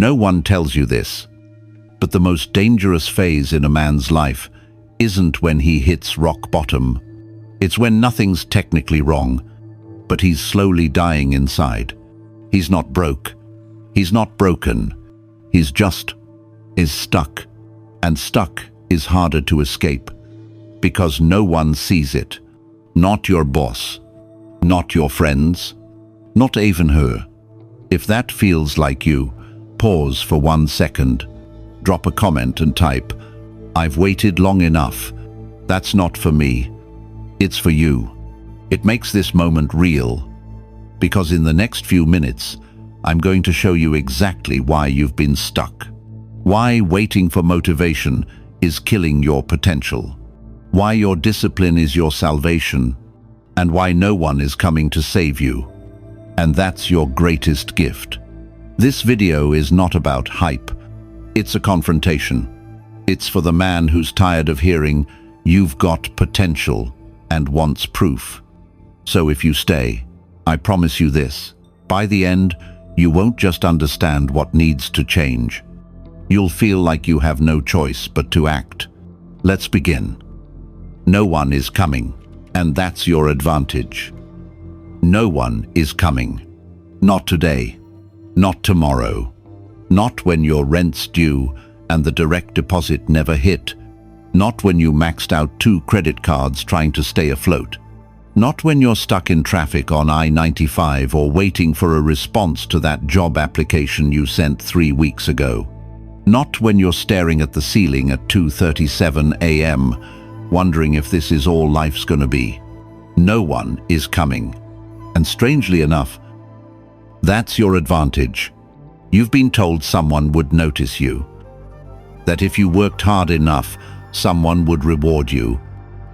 No one tells you this, but the most dangerous phase in a man's life isn't when he hits rock bottom. It's when nothing's technically wrong, but he's slowly dying inside. He's not broke. He's not broken. He's just is stuck. And stuck is harder to escape because no one sees it. Not your boss, not your friends, not even her. If that feels like you, pause for 1 second. Drop a comment and type, "I've waited long enough. That's not for me. It's for you." It makes this moment real, because in the next few minutes, I'm going to show you exactly why you've been stuck. Why waiting for motivation is killing your potential. Why your discipline is your salvation. And why no one is coming to save you. And that's your greatest gift. This video is not about hype. It's a confrontation. It's for the man who's tired of hearing, "You've got potential," and wants proof. So if you stay, I promise you this, by the end, you won't just understand what needs to change. You'll feel like you have no choice but to act. Let's begin. No one is coming, and that's your advantage. No one is coming. Not today. Not tomorrow. Not when your rent's due and the direct deposit never hit. Not when you maxed out 2 credit cards trying to stay afloat. Not when you're stuck in traffic on I-95 or waiting for a response to that job application you sent 3 weeks ago. Not when you're staring at the ceiling at 2:37 a.m., wondering if this is all life's gonna be. No one is coming. And strangely enough, that's your advantage. You've been told someone would notice you. That if you worked hard enough, someone would reward you.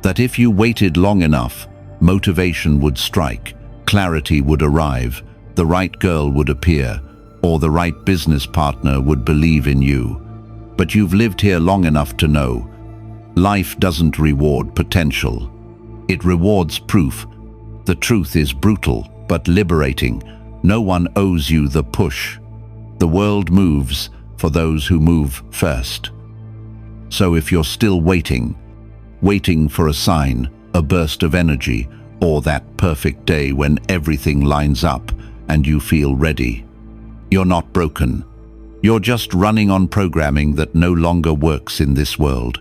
That if you waited long enough, motivation would strike, clarity would arrive, the right girl would appear, or the right business partner would believe in you. But you've lived here long enough to know, life doesn't reward potential. It rewards proof. The truth is brutal, but liberating. No one owes you the push. The world moves for those who move first. So if you're still waiting for a sign, a burst of energy, or that perfect day when everything lines up and you feel ready, you're not broken. You're just running on programming that no longer works in this world.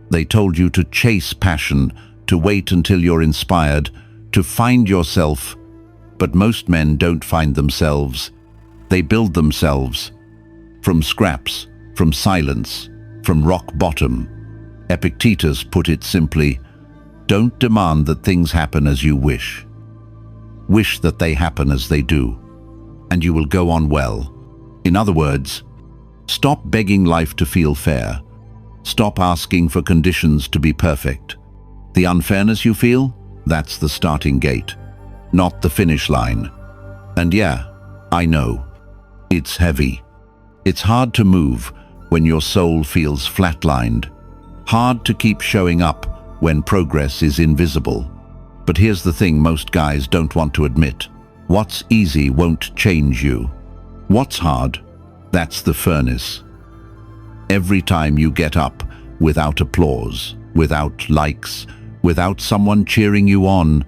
They told you to chase passion, to wait until you're inspired, to find yourself. But most men don't find themselves. They build themselves. From scraps, from silence, from rock bottom. Epictetus put it simply, don't demand that things happen as you wish. Wish that they happen as they do, and you will go on well. In other words, stop begging life to feel fair. Stop asking for conditions to be perfect. The unfairness you feel, that's the starting gate, not the finish line. And yeah, I know, it's heavy. It's hard to move when your soul feels flatlined. Hard to keep showing up when progress is invisible. But here's the thing most guys don't want to admit. What's easy won't change you. What's hard, that's the furnace. Every time you get up without applause, without likes, without someone cheering you on,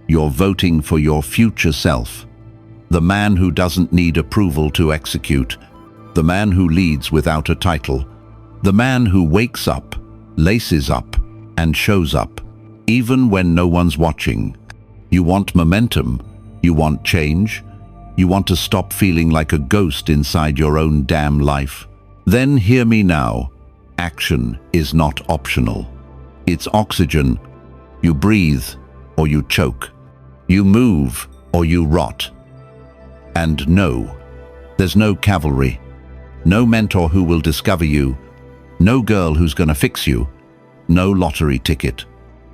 you're voting for your future self. The man who doesn't need approval to execute. The man who leads without a title. The man who wakes up, laces up, and shows up, even when no one's watching. You want momentum. You want change. You want to stop feeling like a ghost inside your own damn life. Then hear me now. Action is not optional. It's oxygen. You breathe or you choke. You move or you rot. And no, there's no cavalry. No mentor who will discover you. No girl who's gonna fix you. No lottery ticket.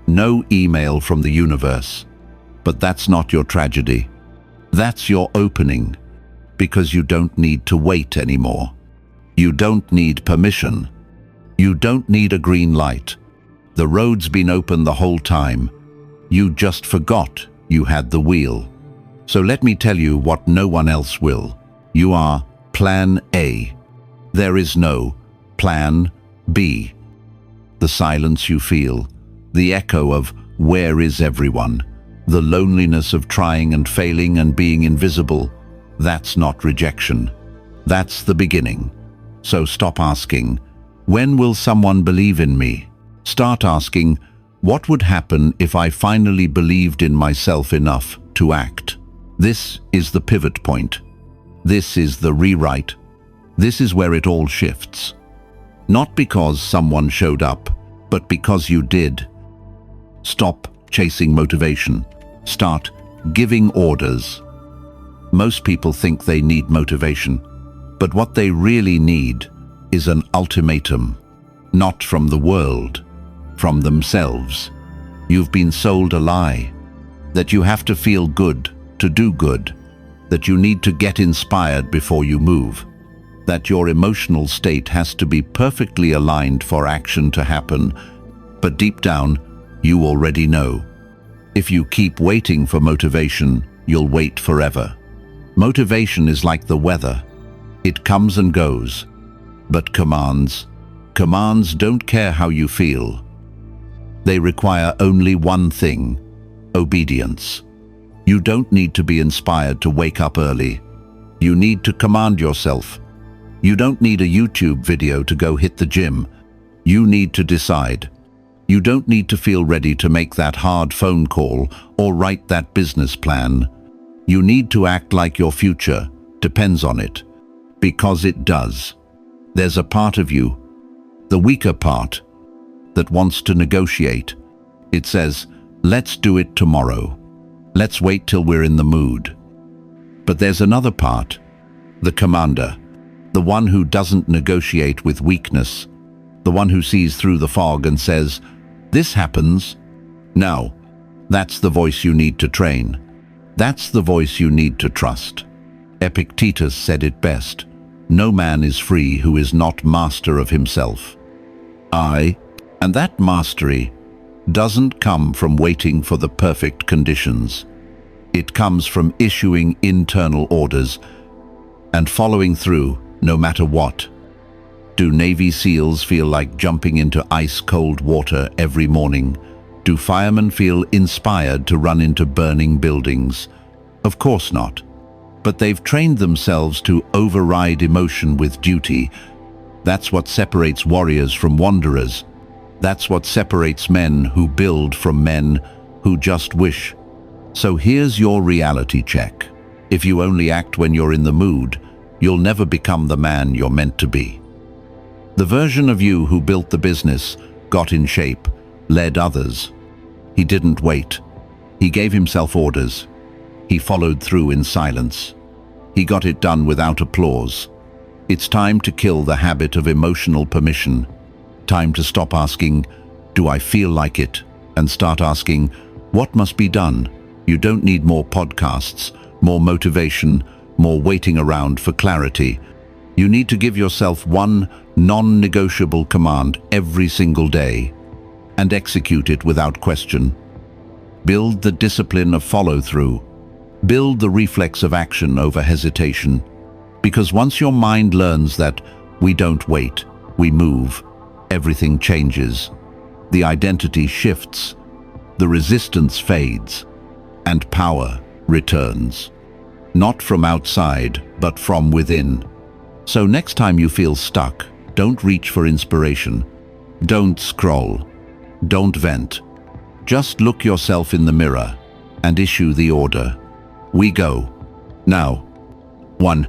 No email from the universe. But that's not your tragedy. That's your opening, because you don't need to wait anymore. You don't need permission. You don't need a green light. The road's been open the whole time. You just forgot you had the wheel. So let me tell you what no one else will. You are Plan A. There is no Plan B. The silence you feel, the echo of "where is everyone?" The loneliness of trying and failing and being invisible, that's not rejection. That's the beginning. So stop asking, "When will someone believe in me?" Start asking, "What would happen if I finally believed in myself enough to act?" This is the pivot point. This is the rewrite. This is where it all shifts. Not because someone showed up, but because you did. Stop chasing motivation. Start giving orders. Most people think they need motivation, but what they really need is an ultimatum. Not from the world, from themselves. You've been sold a lie. That you have to feel good to do good. That you need to get inspired before you move. That your emotional state has to be perfectly aligned for action to happen. But deep down, you already know. If you keep waiting for motivation, you'll wait forever. Motivation is like the weather. It comes and goes. But commands don't care how you feel. They require only one thing: obedience. You don't need to be inspired to wake up early. You need to command yourself. You don't need a YouTube video to go hit the gym. You need to decide. You don't need to feel ready to make that hard phone call or write that business plan. You need to act like your future depends on it, because it does. There's a part of you, the weaker part, that wants to negotiate. It says, "Let's do it tomorrow. Let's wait till we're in the mood." But there's another part, the commander, the one who doesn't negotiate with weakness, the one who sees through the fog and says, "This happens." Now, that's the voice you need to train. That's the voice you need to trust. Epictetus said it best, "No man is free who is not master of himself." And that mastery doesn't come from waiting for the perfect conditions. It comes from issuing internal orders and following through no matter what. Do Navy SEALs feel like jumping into ice-cold water every morning? Do firemen feel inspired to run into burning buildings? Of course not. But they've trained themselves to override emotion with duty. That's what separates warriors from wanderers. That's what separates men who build from men who just wish. So here's your reality check. If you only act when you're in the mood, you'll never become the man you're meant to be. The version of you who built the business, got in shape, led others. He didn't wait. He gave himself orders. He followed through in silence. He got it done without applause. It's time to kill the habit of emotional permission. Time to stop asking, "Do I feel like it?" and start asking, "What must be done?" You don't need more podcasts, more motivation, more waiting around for clarity. You need to give yourself one non-negotiable command every single day and execute it without question. Build the discipline of follow-through. Build the reflex of action over hesitation. Because once your mind learns that we don't wait, we move, everything changes. The identity shifts, the resistance fades, and power returns. Not from outside, but from within. So next time you feel stuck, don't reach for inspiration. Don't scroll. Don't vent. Just look yourself in the mirror and issue the order. We go. Now. 1.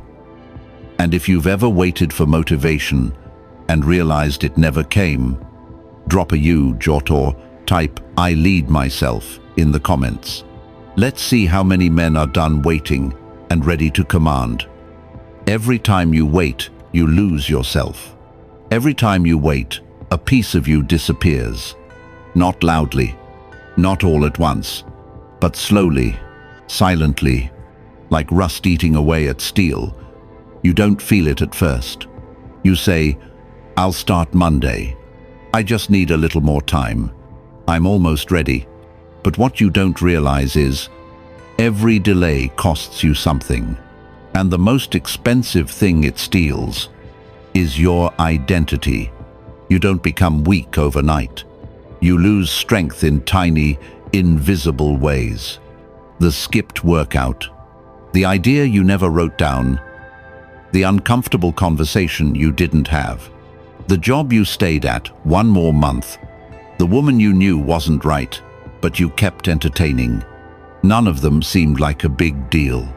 And if you've ever waited for motivation and realized it never came, drop a jot or type "I lead myself" in the comments. Let's see how many men are done waiting and ready to command. Every time you wait, you lose yourself. Every time you wait, a piece of you disappears. Not loudly, not all at once, but slowly, silently, like rust eating away at steel. You don't feel it at first. You say, "I'll start Monday. I just need a little more time. I'm almost ready." But what you don't realize is, every delay costs you something. And the most expensive thing it steals is your identity. You don't become weak overnight. You lose strength in tiny, invisible ways. The skipped workout, the idea you never wrote down, the uncomfortable conversation you didn't have, the job you stayed at one more month, the woman you knew wasn't right, but you kept entertaining. None of them seemed like a big deal.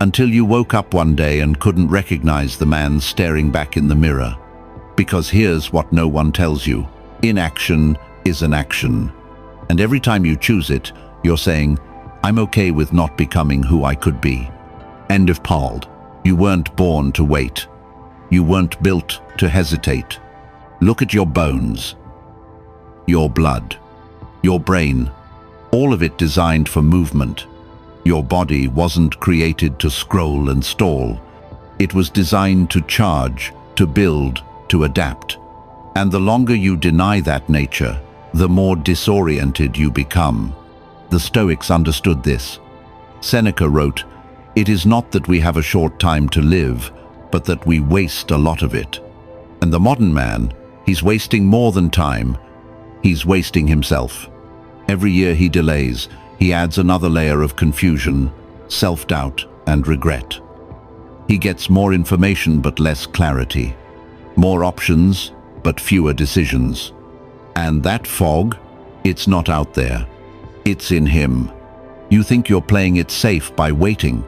Until you woke up one day and couldn't recognize the man staring back in the mirror. Because here's what no one tells you. Inaction is an action. And every time you choose it, you're saying, I'm okay with not becoming who I could be. End of Paul. You weren't born to wait. You weren't built to hesitate. Look at your bones, your blood, your brain, all of it designed for movement. Your body wasn't created to scroll and stall. It was designed to charge, to build, to adapt. And the longer you deny that nature, the more disoriented you become. The Stoics understood this. Seneca wrote, "It is not that we have a short time to live, but that we waste a lot of it." And the modern man, he's wasting more than time. He's wasting himself. Every year he delays, he adds another layer of confusion, self-doubt, and regret. He gets more information but less clarity. More options, but fewer decisions. And that fog, it's not out there. It's in him. You think you're playing it safe by waiting,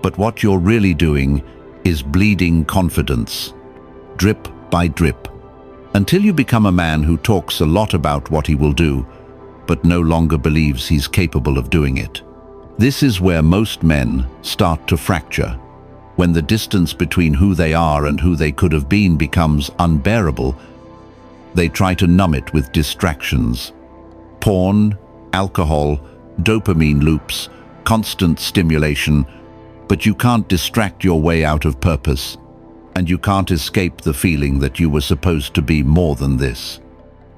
but what you're really doing is bleeding confidence, drip by drip, until you become a man who talks a lot about what he will do, but no longer believes he's capable of doing it. This is where most men start to fracture, when the distance between who they are and who they could have been becomes unbearable. They try to numb it with distractions. Porn, alcohol, dopamine loops, constant stimulation, but you can't distract your way out of purpose, and you can't escape the feeling that you were supposed to be more than this.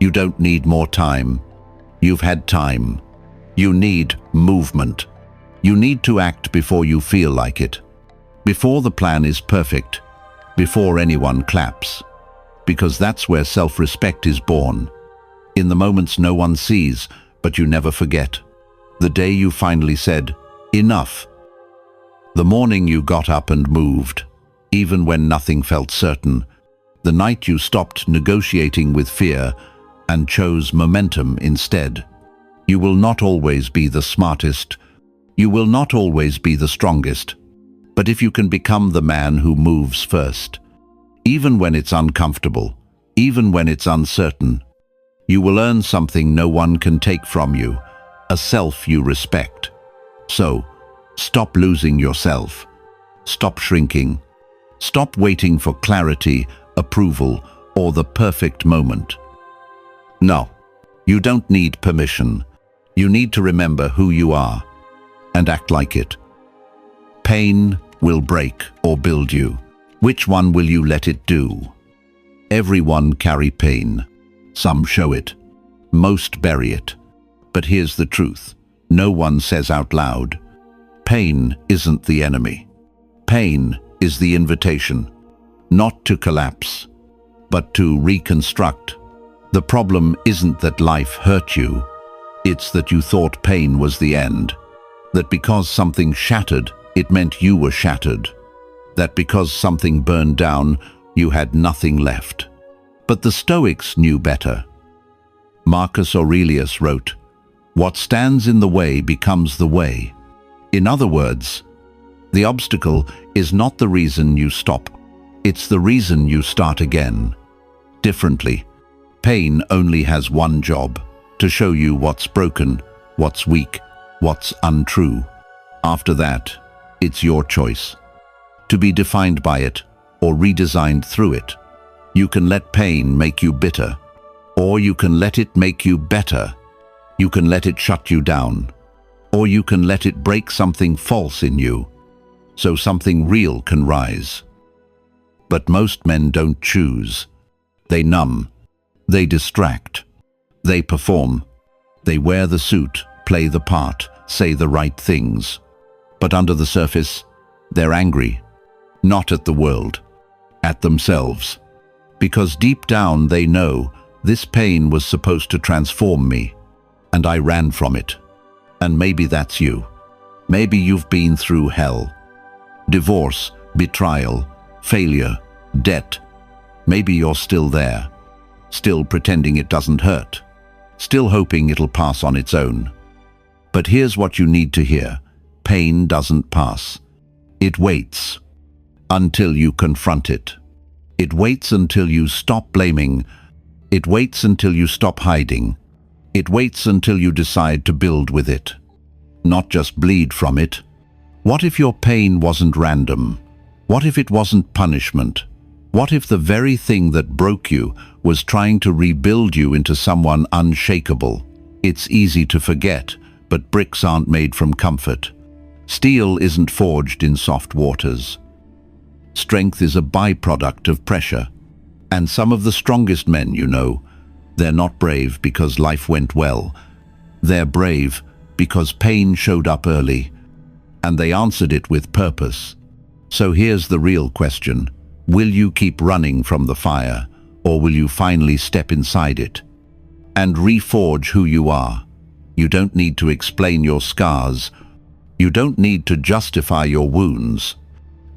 You don't need more time. You've had time. You need movement. You need to act before you feel like it. Before the plan is perfect. Before anyone claps. Because that's where self-respect is born. In the moments no one sees, but you never forget. The day you finally said, enough. The morning you got up and moved, even when nothing felt certain. The night you stopped negotiating with fear and chose momentum instead. You will not always be the smartest. You will not always be the strongest. But if you can become the man who moves first, even when it's uncomfortable, even when it's uncertain, you will earn something no one can take from you, a self you respect. So, stop losing yourself. Stop shrinking. Stop waiting for clarity, approval, or the perfect moment. No, you don't need permission. You need to remember who you are and act like it. Pain will break or build you. Which one will you let it do? Everyone carry pain. Some show it. Most bury it. But here's the truth. No one says out loud. Pain isn't the enemy. Pain is the invitation. Not to collapse, but to reconstruct. The problem isn't that life hurt you. It's that you thought pain was the end. That because something shattered, it meant you were shattered. That because something burned down, you had nothing left. But the Stoics knew better. Marcus Aurelius wrote, "What stands in the way becomes the way." In other words, the obstacle is not the reason you stop. It's the reason you start again. Differently. Pain only has one job, to show you what's broken, what's weak, what's untrue. After that, it's your choice. To be defined by it, or redesigned through it. You can let pain make you bitter, or you can let it make you better. You can let it shut you down, or you can let it break something false in you, so something real can rise. But most men don't choose. They numb. They distract. They perform. They wear the suit, play the part, say the right things. But under the surface, they're angry, not at the world, at themselves. Because deep down they know this pain was supposed to transform me, and I ran from it. And maybe that's you. Maybe you've been through hell. Divorce, betrayal, failure, debt. Maybe you're still there, still pretending it doesn't hurt, still hoping it'll pass on its own. But here's what you need to hear. Pain doesn't pass. It waits until you confront it. It waits until you stop blaming. It waits until you stop hiding. It waits until you decide to build with it, not just bleed from it. What if your pain wasn't random? What if it wasn't punishment? What if the very thing that broke you was trying to rebuild you into someone unshakable? It's easy to forget, but bricks aren't made from comfort. Steel isn't forged in soft waters. Strength is a byproduct of pressure. And some of the strongest men, you know, they're not brave because life went well. They're brave because pain showed up early, and they answered it with purpose. So here's the real question. Will you keep running from the fire, or will you finally step inside it and reforge who you are? You don't need to explain your scars. You don't need to justify your wounds.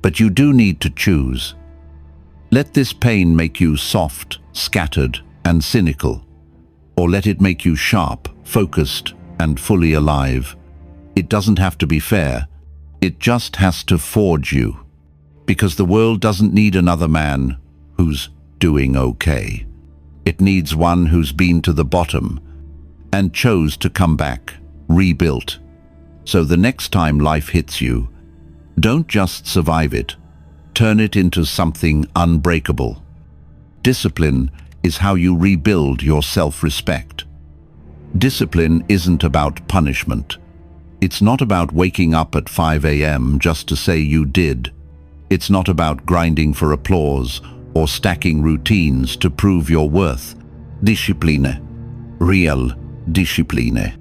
But you do need to choose. Let this pain make you soft, scattered, and cynical, or let it make you sharp, focused, and fully alive. It doesn't have to be fair. It just has to forge you. Because the world doesn't need another man who's doing okay. It needs one who's been to the bottom and chose to come back, rebuilt. So the next time life hits you, don't just survive it. Turn it into something unbreakable. Discipline is how you rebuild your self-respect. Discipline isn't about punishment. It's not about waking up at 5 a.m. just to say you did. It's not about grinding for applause or stacking routines to prove your worth. Discipline, real discipline,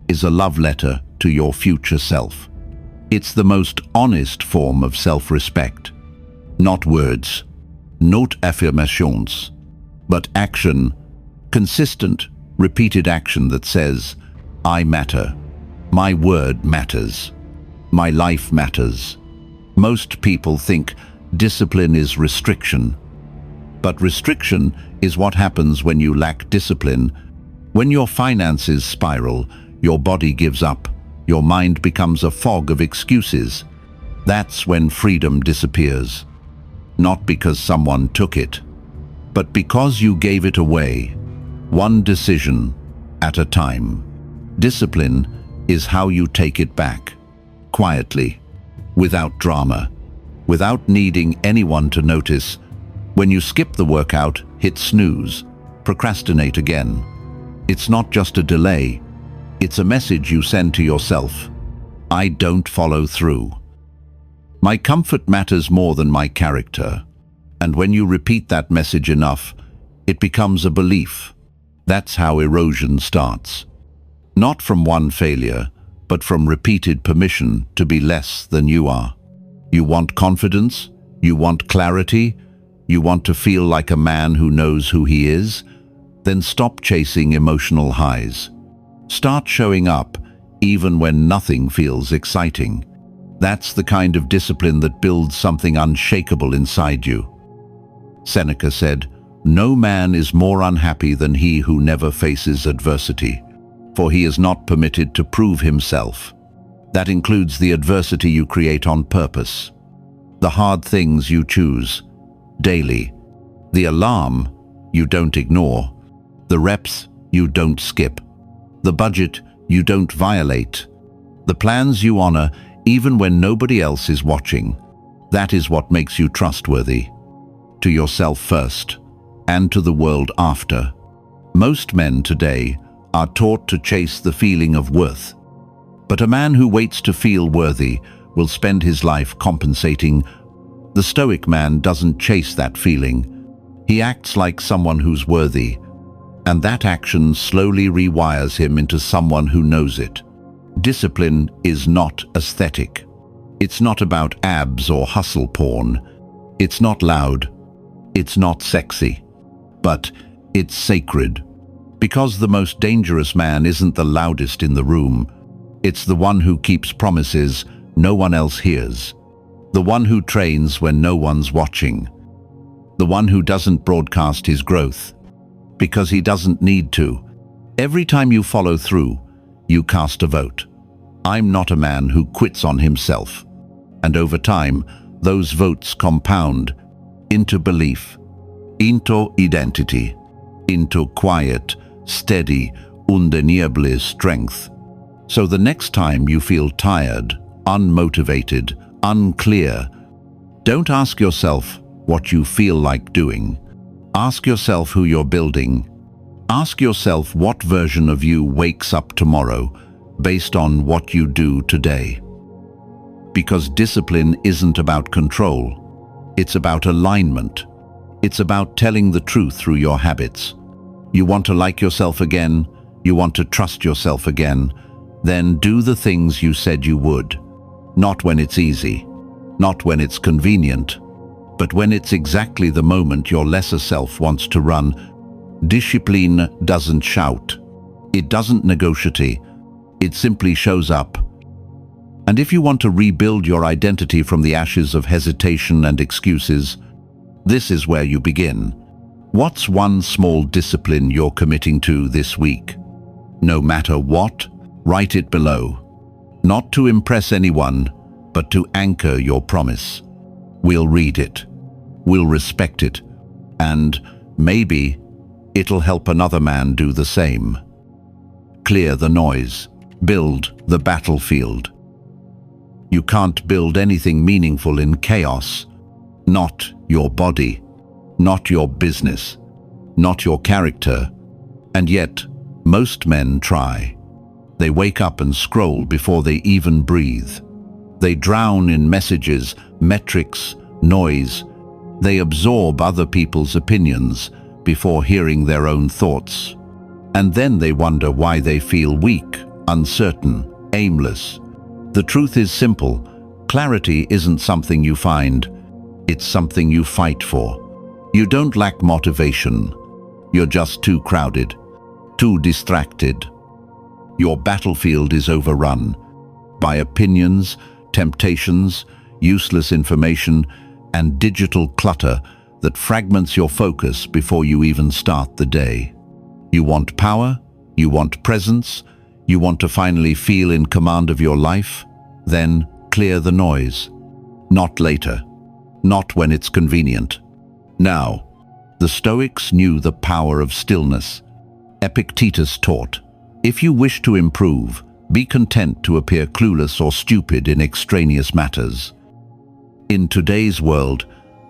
is a love letter to your future self. It's the most honest form of self-respect. Not words, not affirmations, but action, consistent, repeated action that says, I matter, my word matters, my life matters. Most people think discipline is restriction, but restriction is what happens when you lack discipline. When your finances spiral, your body gives up, your mind becomes a fog of excuses. That's when freedom disappears. Not because someone took it, but because you gave it away, one decision at a time. Discipline is how you take it back, quietly, without drama, without needing anyone to notice. When you skip the workout, hit snooze, procrastinate again. It's not just a delay, it's a message you send to yourself. I don't follow through. My comfort matters more than my character. And when you repeat that message enough, it becomes a belief. That's how erosion starts. Not from one failure, but from repeated permission to be less than you are. You want confidence? You want clarity? You want to feel like a man who knows who he is? Then stop chasing emotional highs. Start showing up even when nothing feels exciting. That's the kind of discipline that builds something unshakable inside you. Seneca said, "No man is more unhappy than he who never faces adversity, for he is not permitted to prove himself." That includes the adversity you create on purpose, the hard things you choose daily, the alarm you don't ignore, the reps you don't skip, the budget you don't violate, the plans you honor even when nobody else is watching. That is what makes you trustworthy. To yourself first, and to the world after. Most men today are taught to chase the feeling of worth. But a man who waits to feel worthy will spend his life compensating. The Stoic man doesn't chase that feeling. He acts like someone who's worthy, and that action slowly rewires him into someone who knows it. Discipline is not aesthetic. It's not about abs or hustle porn. It's not loud, it's not sexy, but it's sacred. Because the most dangerous man isn't the loudest in the room. It's the one who keeps promises no one else hears. The one who trains when no one's watching. The one who doesn't broadcast his growth, because he doesn't need to. Every time you follow through, you cast a vote. I'm not a man who quits on himself. And over time, those votes compound into belief, into identity, into quiet, steady, undeniable strength. So the next time you feel tired, unmotivated, unclear, don't ask yourself what you feel like doing. Ask yourself who you're building. Ask yourself what version of you wakes up tomorrow based on what you do today. Because discipline isn't about control. It's about alignment. It's about telling the truth through your habits. You want to like yourself again? You want to trust yourself again? Then do the things you said you would. Not when it's easy. Not when it's convenient. But when it's exactly the moment your lesser self wants to run. Discipline doesn't shout. It doesn't negotiate. It simply shows up. And if you want to rebuild your identity from the ashes of hesitation and excuses, this is where you begin. What's one small discipline you're committing to this week? No matter what, write it below. Not to impress anyone, but to anchor your promise. We'll read it. We'll respect it. And maybe it'll help another man do the same. Clear the noise. Build the battlefield. You can't build anything meaningful in chaos. Not your body, not your business, not your character. And yet, most men try. They wake up and scroll before they even breathe. They drown in messages, metrics, noise. They absorb other people's opinions before hearing their own thoughts. And then they wonder why they feel weak, uncertain, aimless. The truth is simple. Clarity isn't something you find. It's something you fight for. You don't lack motivation. You're just too crowded, too distracted. Your battlefield is overrun by opinions, temptations, useless information, and digital clutter that fragments your focus before you even start the day. You want power? You want presence? You want to finally feel in command of your life? Then clear the noise. Not later. Not when it's convenient. Now. The Stoics knew the power of stillness. Epictetus taught, if you wish to improve, be content to appear clueless or stupid in extraneous matters. In today's world,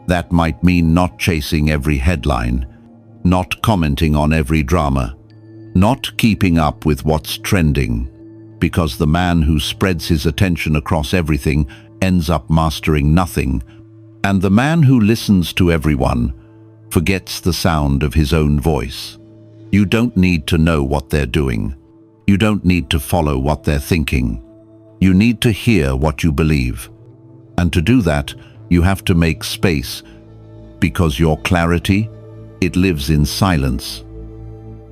that might mean not chasing every headline, not commenting on every drama, not keeping up with what's trending, because the man who spreads his attention across everything ends up mastering nothing, and the man who listens to everyone forgets the sound of his own voice. You don't need to know what they're doing. You don't need to follow what they're thinking. You need to hear what you believe. And to do that, you have to make space, because your clarity, it lives in silence.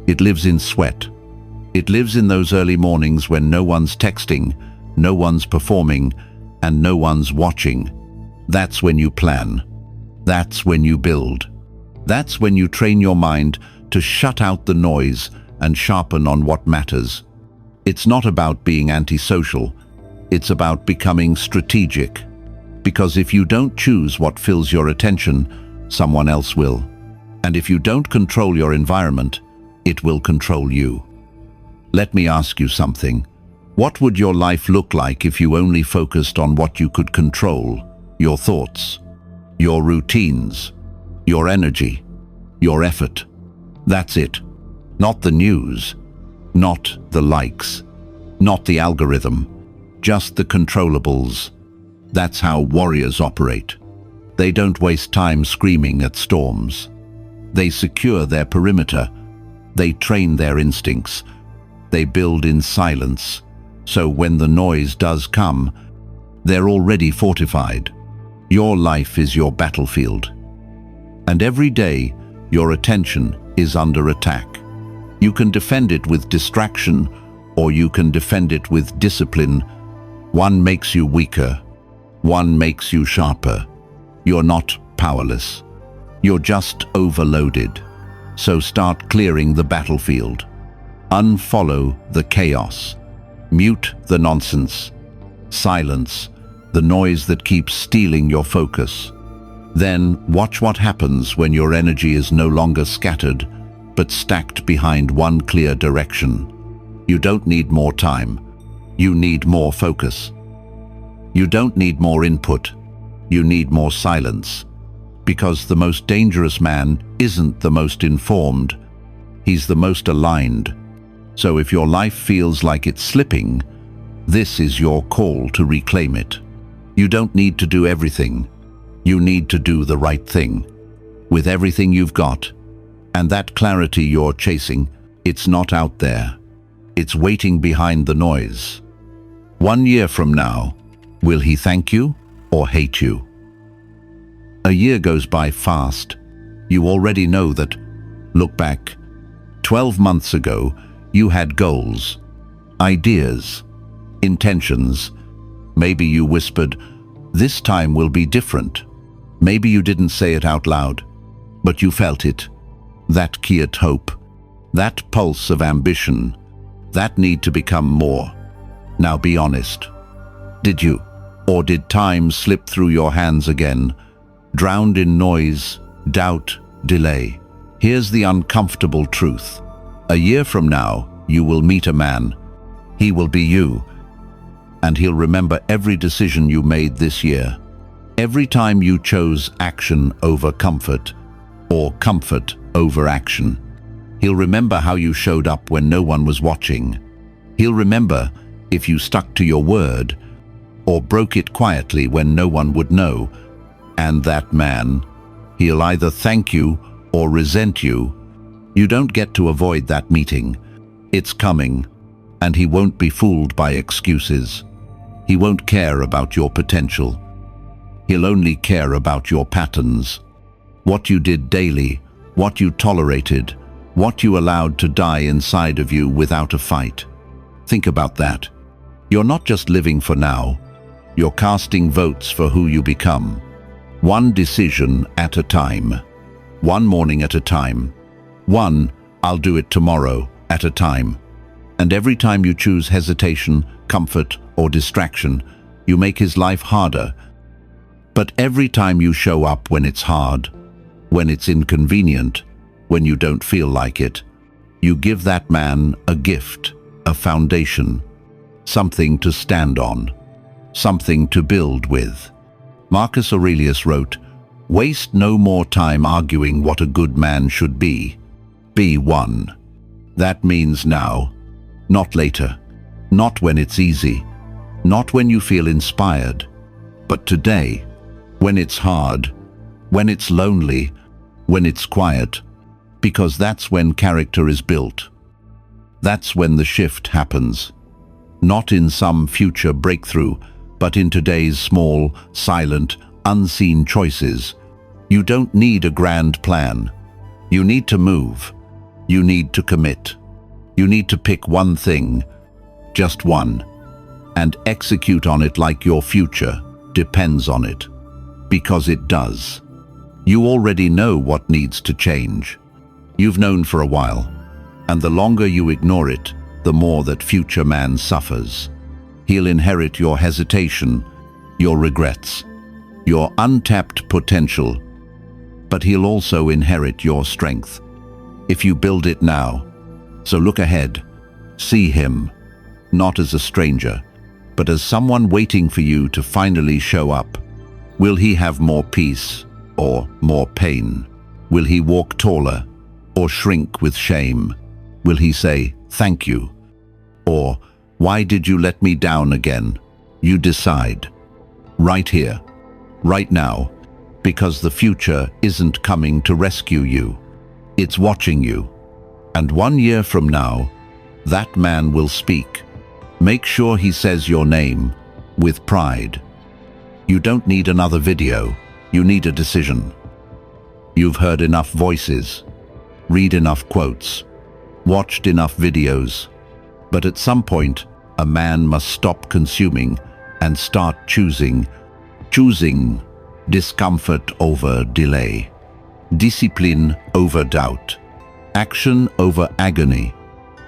It lives in sweat. It lives in those early mornings when no one's texting, no one's performing, and no one's watching. That's when you plan. That's when you build. That's when you train your mind to shut out the noise and sharpen on what matters. It's not about being antisocial. It's about becoming strategic. Because if you don't choose what fills your attention, someone else will. And if you don't control your environment, it will control you. Let me ask you something. What would your life look like if you only focused on what you could control? Your thoughts, your routines, your energy, your effort. That's it. Not the news, not the likes, not the algorithm, just the controllables. That's how warriors operate. They don't waste time screaming at storms. They secure their perimeter. They train their instincts. They build in silence. So when the noise does come, they're already fortified. Your life is your battlefield. And every day, your attention is under attack. You can defend it with distraction, or you can defend it with discipline. One makes you weaker. One makes you sharper. You're not powerless. You're just overloaded. So start clearing the battlefield. Unfollow the chaos. Mute the nonsense. Silence the noise that keeps stealing your focus. Then watch what happens when your energy is no longer scattered, but stacked behind one clear direction. You don't need more time. You need more focus. You don't need more input. You need more silence. Because the most dangerous man isn't the most informed. He's the most aligned. So if your life feels like it's slipping, this is your call to reclaim it. You don't need to do everything. You need to do the right thing, with everything you've got. And that clarity you're chasing, it's not out there. It's waiting behind the noise. 1 year from now, will he thank you or hate you? A year goes by fast. You already know that. Look back. 12 months ago, you had goals, ideas, intentions. Maybe you whispered, "This time will be different." Maybe you didn't say it out loud, but you felt it. That quiet hope, that pulse of ambition, that need to become more. Now be honest. Did you? Or did time slip through your hands again, drowned in noise, doubt, delay? Here's the uncomfortable truth. A year from now, you will meet a man. He will be you. And he'll remember every decision you made this year. Every time you chose action over comfort, or comfort over action. He'll remember how you showed up when no one was watching. He'll remember if you stuck to your word, or broke it quietly when no one would know. And that man, he'll either thank you or resent you. You don't get to avoid that meeting. It's coming, and he won't be fooled by excuses. He won't care about your potential. He'll only care about your patterns. What you did daily, what you tolerated, what you allowed to die inside of you without a fight. Think about that. You're not just living for now. You're casting votes for who you become. One decision at a time. One morning at a time. One, "I'll do it tomorrow," at a time. And every time you choose hesitation, comfort, or distraction, you make his life harder. But every time you show up when it's hard, when it's inconvenient, when you don't feel like it, you give that man a gift, a foundation, something to stand on, something to build with. Marcus Aurelius wrote, "Waste no more time arguing what a good man should be. Be one." That means now, not later, not when it's easy, not when you feel inspired, but today, when it's hard, when it's lonely, when it's quiet, because that's when character is built. That's when the shift happens. Not in some future breakthrough, but in today's small, silent, unseen choices. You don't need a grand plan. You need to move. You need to commit. You need to pick one thing, just one, and execute on it like your future depends on it. Because it does. You already know what needs to change. You've known for a while, and the longer you ignore it, the more that future man suffers. He'll inherit your hesitation, your regrets, your untapped potential, but he'll also inherit your strength, if you build it now. So look ahead. See him, not as a stranger, but as someone waiting for you to finally show up. Will he have more peace or more pain? Will he walk taller or shrink with shame? Will he say, "Thank you"? Or, "Why did you let me down again?" You decide. Right here, right now, because the future isn't coming to rescue you. It's watching you. And 1 year from now, that man will speak. Make sure he says your name with pride. You don't need another video. You need a decision. You've heard enough voices, read enough quotes, watched enough videos. But at some point, a man must stop consuming and start choosing discomfort over delay, discipline over doubt, action over agony.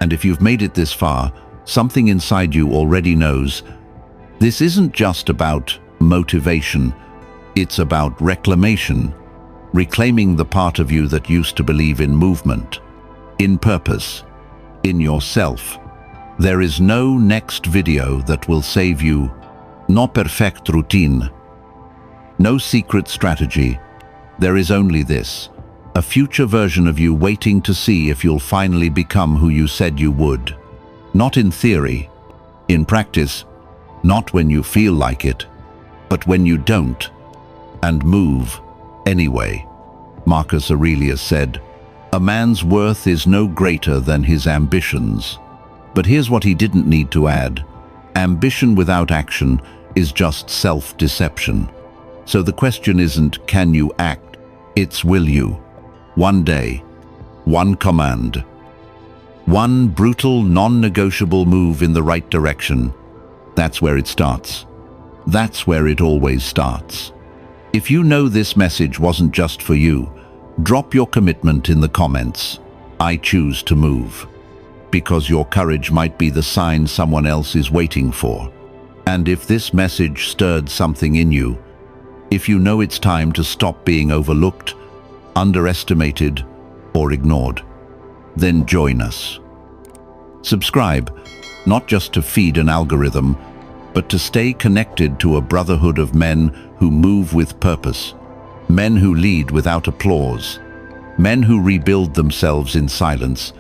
And if you've made it this far, something inside you already knows this isn't just about motivation, it's about reclamation, reclaiming the part of you that used to believe in movement, in purpose, in yourself. There is no next video that will save you, no perfect routine, no secret strategy. There is only this, a future version of you waiting to see if you'll finally become who you said you would. Not in theory, in practice, not when you feel like it, but when you don't, and move anyway. Marcus Aurelius said, "A man's worth is no greater than his ambitions." But here's what he didn't need to add. Ambition without action is just self-deception. So the question isn't, can you act? It's, will you? One day, one command, one brutal, non-negotiable move in the right direction. That's where it starts. That's where it always starts. If you know this message wasn't just for you, drop your commitment in the comments. I choose to move. Because your courage might be the sign someone else is waiting for. And if this message stirred something in you, if you know it's time to stop being overlooked, underestimated, or ignored, then join us. Subscribe, not just to feed an algorithm, but to stay connected to a brotherhood of men who move with purpose, men who lead without applause, men who rebuild themselves in silence.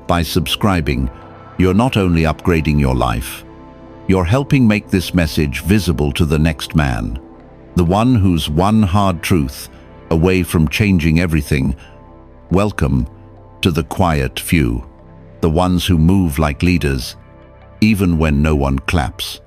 By subscribing, you're not only upgrading your life, you're helping make this message visible to the next man, the one who's one hard truth away from changing everything. Welcome to the quiet few, the ones who move like leaders, even when no one claps.